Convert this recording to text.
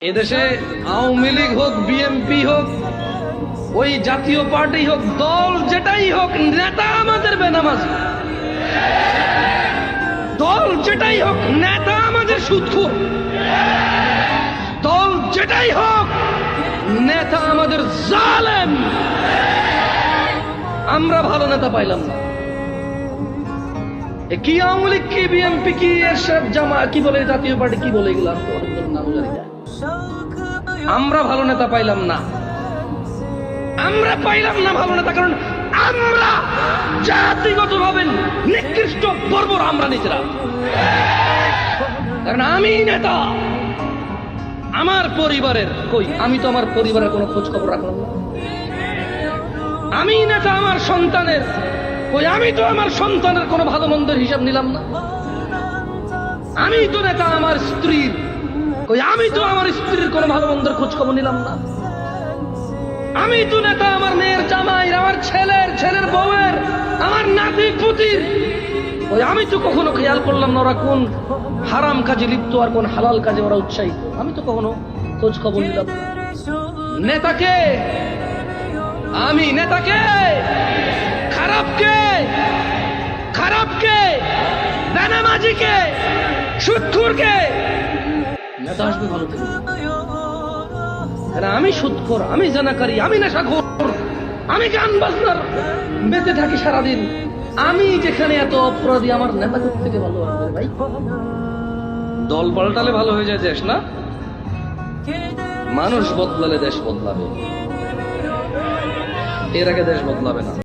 এদেশে আওয়ামী লীগ হোক, বিএনপি হোক, ওই জাতীয় পার্টি হোক, দল যেটাই হোক, নেতা আমাদের বেনামাজি। দল যেটাই হোক, নেতা আমাদের সুদখোর। দল যেটাই হোক, নেতা আমাদের জালেম। আমরা ভালো নেতা পাইলাম না। কি আওয়ামী লীগ, কি বিএনপি, কি এরশাদ, জামা, কি বলে জাতীয় পার্টি, কি বলে এগুলো নাম জানি না। আমরা ভালো নেতা পাইলাম না। আমরা পাইলাম না ভালো নেতা, কারণ আমরা জাতিগতভাবে নিকৃষ্ট, বর্বর আমরা নিজেরা। কারণ আমি নেতা, আমার পরিবারের কই, আমি তো আমার পরিবারের কোনো খোঁজ খবর রাখলাম না। আমি নেতা আমার সন্তানের কই, আমি তো আমার সন্তানের কোনো ভালো মন্দের হিসাব নিলাম না। আমি তো নেতা আমার স্ত্রীর কই, আমি তো আমার স্ত্রীর কোনো ভালো মন্দের খোঁজ খবর নিলাম না। আমি তো নেতা আমার মেয়ের জামাই, আমার ছেলের বউয়ের, আমার নাতি পুতির ওই, আমি তো কখনো খেয়াল করলাম না ওরা কোন হারাম কাজে লিপ্ত আর কোন হালাল কাজে ওরা উৎসাহিত। আমি তো কখনো খোঁজ খবর নিলাম না। নেতাকে আমি, নেতাকে খারাপকে বেনামাজিকে সুদখোরকে নেতা আসবে ভালো থেকে। আমি সুদখোর, আমি জানাকারী, আমি নেশাখোর, আমি গান বাজনার বেঁচে থাকি সারাদিন। আমি যেখানে এত অপরাধী, আমার নেতা থেকে ভালো আসবে ভাই। দল পাল্টালে ভালো হয়ে যায় দেশ না? মানুষ বদলালে দেশ বদলাবে, এর আগে দেশ বদলাবে না।